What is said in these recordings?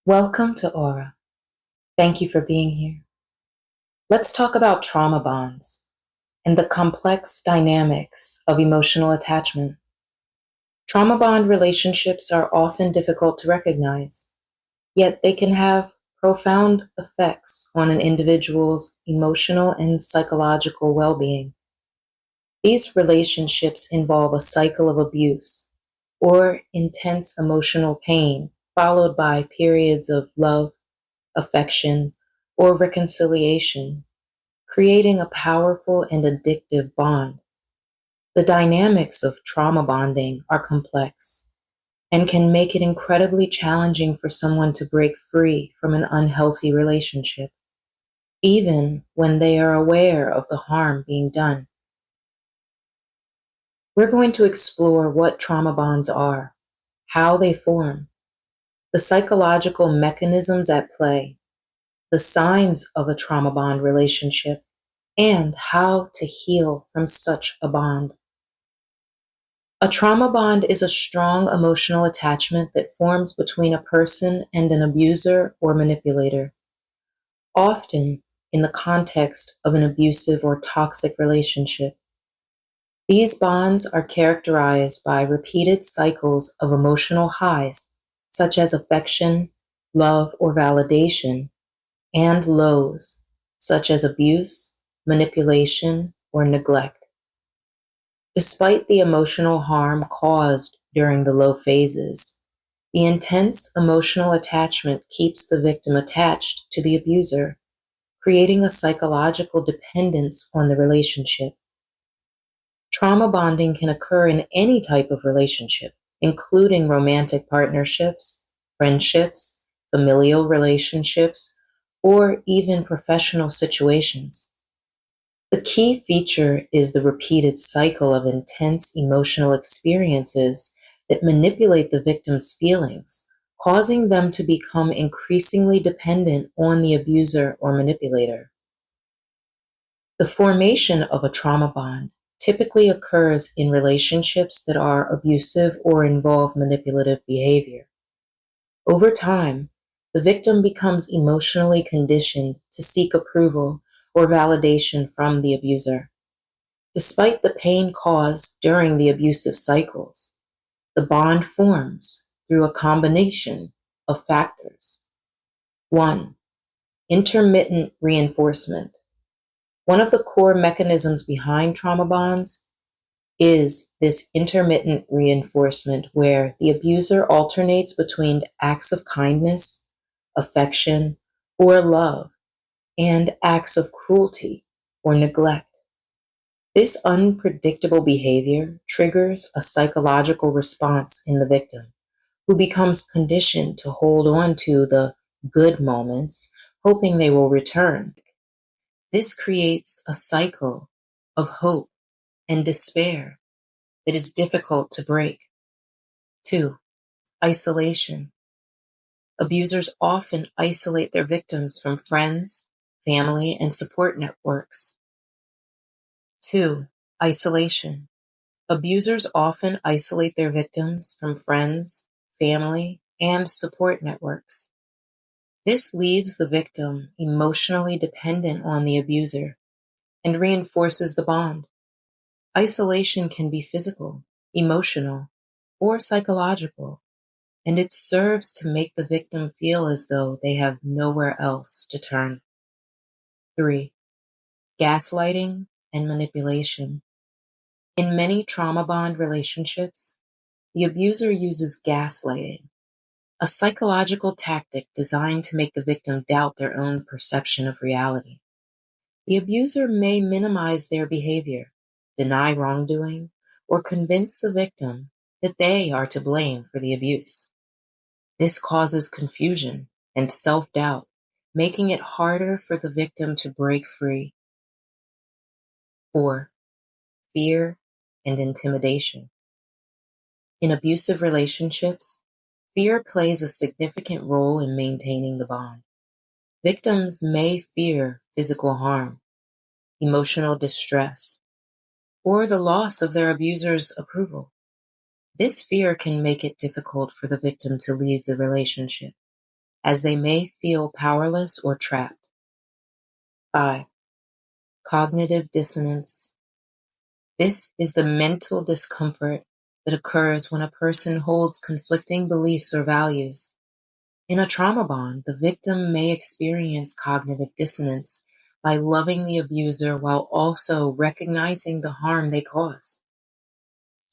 Welcome to Aura. Thank you for being here. Let's talk about trauma bonds and the complex dynamics of emotional attachment. Trauma bond relationships are often difficult to recognize, yet they can have profound effects on an individual's emotional and psychological well being. These relationships involve a cycle of abuse or intense emotional pain, followed by periods of love, affection, or reconciliation, creating a powerful and addictive bond. The dynamics of trauma bonding are complex and can make it incredibly challenging for someone to break free from an unhealthy relationship, even when they are aware of the harm being done. We're going to explore what trauma bonds are, how they form, the psychological mechanisms at play, the signs of a trauma bond relationship, and how to heal from such a bond. A trauma bond is a strong emotional attachment that forms between a person and an abuser or manipulator, often in the context of an abusive or toxic relationship. These bonds are characterized by repeated cycles of emotional highs, such as affection, love, or validation, and lows, such as abuse, manipulation, or neglect. Despite the emotional harm caused during the low phases, the intense emotional attachment keeps the victim attached to the abuser, creating a psychological dependence on the relationship. Trauma bonding can occur in any type of relationship, including romantic partnerships, friendships, familial relationships, or even professional situations. The key feature is the repeated cycle of intense emotional experiences that manipulate the victim's feelings, causing them to become increasingly dependent on the abuser or manipulator. The formation of a trauma bond typically occurs in relationships that are abusive or involve manipulative behavior. Over time, the victim becomes emotionally conditioned to seek approval or validation from the abuser. Despite the pain caused during the abusive cycles, the bond forms through a combination of factors. 1. Intermittent reinforcement. One of the core mechanisms behind trauma bonds is this intermittent reinforcement where the abuser alternates between acts of kindness, affection, or love and acts of cruelty or neglect. This unpredictable behavior triggers a psychological response in the victim, who becomes conditioned to hold on to the good moments, hoping they will return. This creates a cycle of hope and despair that is difficult to break. 2. Isolation. Abusers often isolate their victims from friends, family, and support networks. 2. Isolation. Abusers often isolate their victims from friends, family, and support networks. This leaves the victim emotionally dependent on the abuser and reinforces the bond. Isolation can be physical, emotional, or psychological, and it serves to make the victim feel as though they have nowhere else to turn. 3. Gaslighting and manipulation. In many trauma bond relationships, the abuser uses gaslighting, a psychological tactic designed to make the victim doubt their own perception of reality. The abuser may minimize their behavior, deny wrongdoing, or convince the victim that they are to blame for the abuse. This causes confusion and self-doubt, making it harder for the victim to break free. 4. Fear and intimidation. In abusive relationships, fear plays a significant role in maintaining the bond. Victims may fear physical harm, emotional distress, or the loss of their abuser's approval. This fear can make it difficult for the victim to leave the relationship, as they may feel powerless or trapped. 5. Cognitive dissonance. This is the mental discomfort that occurs when a person holds conflicting beliefs or values. In a trauma bond, the victim may experience cognitive dissonance by loving the abuser while also recognizing the harm they cause.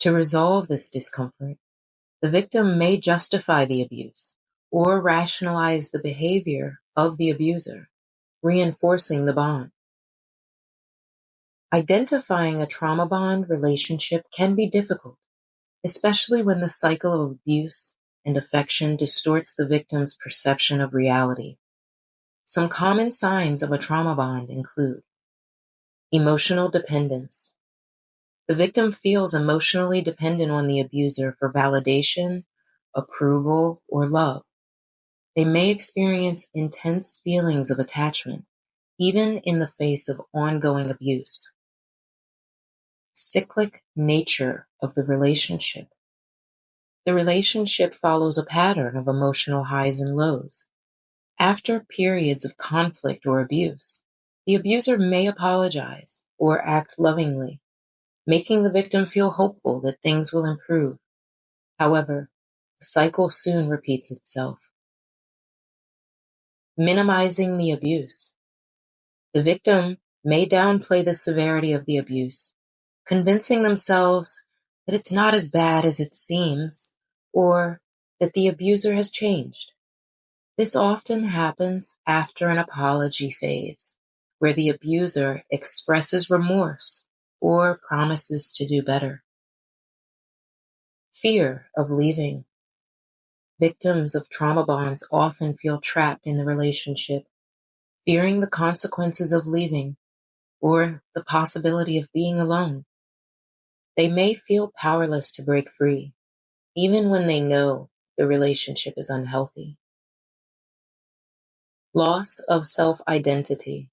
To resolve this discomfort, the victim may justify the abuse or rationalize the behavior of the abuser, reinforcing the bond. Identifying a trauma bond relationship can be difficult, especially when the cycle of abuse and affection distorts the victim's perception of reality. Some common signs of a trauma bond include emotional dependence. The victim feels emotionally dependent on the abuser for validation, approval, or love. They may experience intense feelings of attachment, even in the face of ongoing abuse. Cyclic nature of the relationship. The relationship follows a pattern of emotional highs and lows. After periods of conflict or abuse, the abuser may apologize or act lovingly, making the victim feel hopeful that things will improve. However, the cycle soon repeats itself. Minimizing the abuse. The victim may downplay the severity of the abuse, convincing themselves that it's not as bad as it seems, or that the abuser has changed. This often happens after an apology phase, where the abuser expresses remorse or promises to do better. Fear of leaving. Victims of trauma bonds often feel trapped in the relationship, fearing the consequences of leaving or the possibility of being alone. They may feel powerless to break free, even when they know the relationship is unhealthy. Loss of self-identity.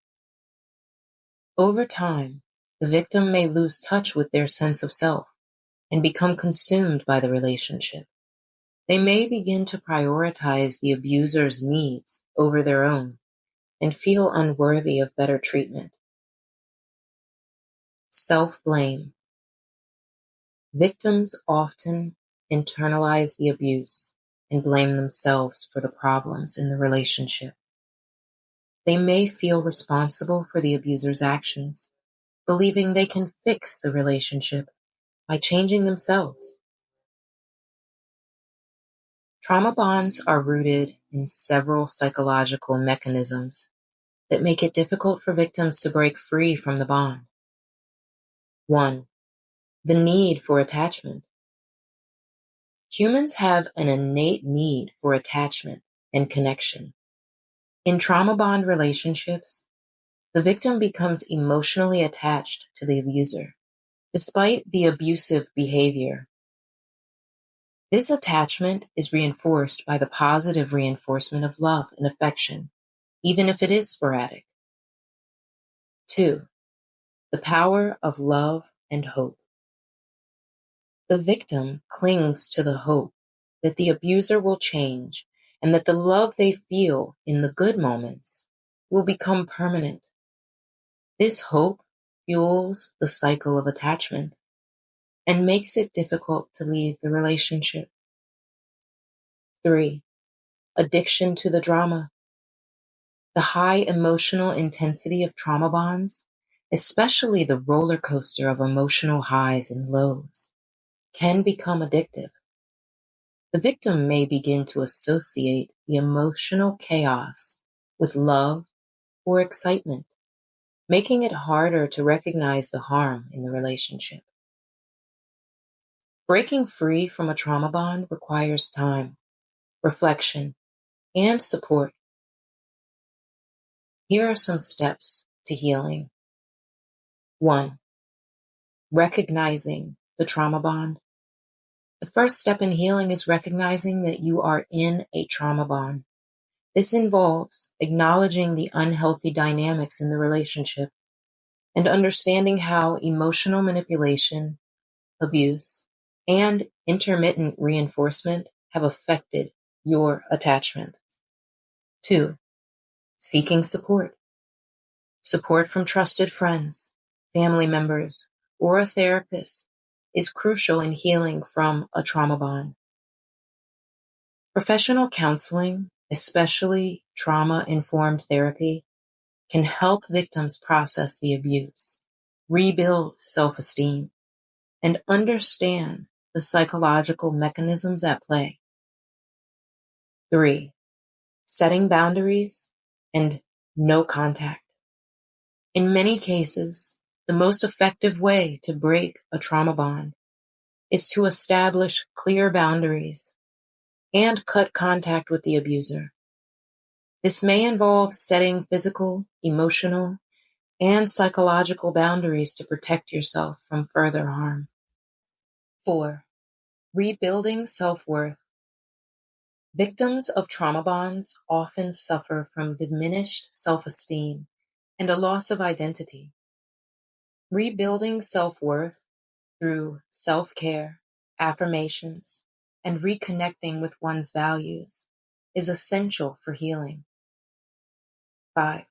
Over time, the victim may lose touch with their sense of self and become consumed by the relationship. They may begin to prioritize the abuser's needs over their own and feel unworthy of better treatment. Self-blame. Victims often internalize the abuse and blame themselves for the problems in the relationship. They may feel responsible for the abuser's actions, believing they can fix the relationship by changing themselves. Trauma bonds are rooted in several psychological mechanisms that make it difficult for victims to break free from the bond. 1. The need for attachment. Humans have an innate need for attachment and connection. In trauma bond relationships, the victim becomes emotionally attached to the abuser, despite the abusive behavior. This attachment is reinforced by the positive reinforcement of love and affection, even if it is sporadic. 2. The power of love and hope. The victim clings to the hope that the abuser will change and that the love they feel in the good moments will become permanent. This hope fuels the cycle of attachment and makes it difficult to leave the relationship. 3. Addiction to the drama. The high emotional intensity of trauma bonds, especially the roller coaster of emotional highs and lows, can become addictive. The victim may begin to associate the emotional chaos with love or excitement, making it harder to recognize the harm in the relationship. Breaking free from a trauma bond requires time, reflection, and support. Here are some steps to healing. 1. Recognizing the trauma bond. The first step in healing is recognizing that you are in a trauma bond. This involves acknowledging the unhealthy dynamics in the relationship and understanding how emotional manipulation, abuse, and intermittent reinforcement have affected your attachment. 2. Seeking support. Support from trusted friends, family members, or a therapist is crucial in healing from a trauma bond. Professional counseling, especially trauma-informed therapy, can help victims process the abuse, rebuild self-esteem, and understand the psychological mechanisms at play. 3. Setting boundaries and no contact. In many cases, the most effective way to break a trauma bond is to establish clear boundaries and cut contact with the abuser. This may involve setting physical, emotional, and psychological boundaries to protect yourself from further harm. 4. Rebuilding self-worth. Victims of trauma bonds often suffer from diminished self-esteem and a loss of identity. Rebuilding self-worth through self-care, affirmations, and reconnecting with one's values is essential for healing. 5.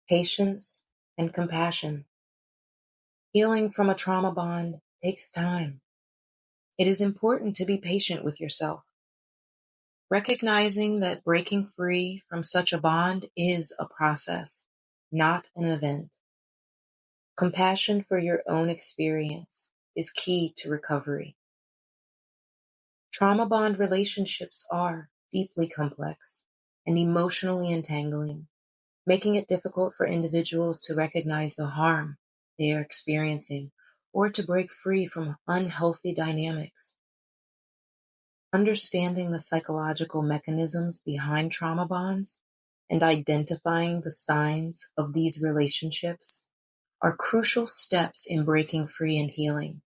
Patience and compassion. Healing from a trauma bond takes time. It is important to be patient with yourself. Recognizing that breaking free from such a bond is a process, not an event. Compassion for your own experience is key to recovery. Trauma bond relationships are deeply complex and emotionally entangling, making it difficult for individuals to recognize the harm they are experiencing or to break free from unhealthy dynamics. Understanding the psychological mechanisms behind trauma bonds and identifying the signs of these relationships are crucial steps in breaking free and healing.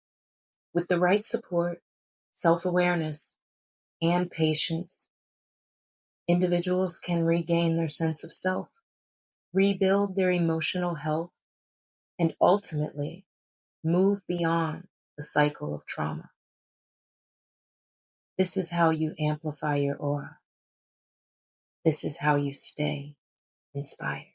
With the right support, self-awareness, and patience, individuals can regain their sense of self, rebuild their emotional health, and ultimately move beyond the cycle of trauma. This is how you amplify your aura. This is how you stay inspired.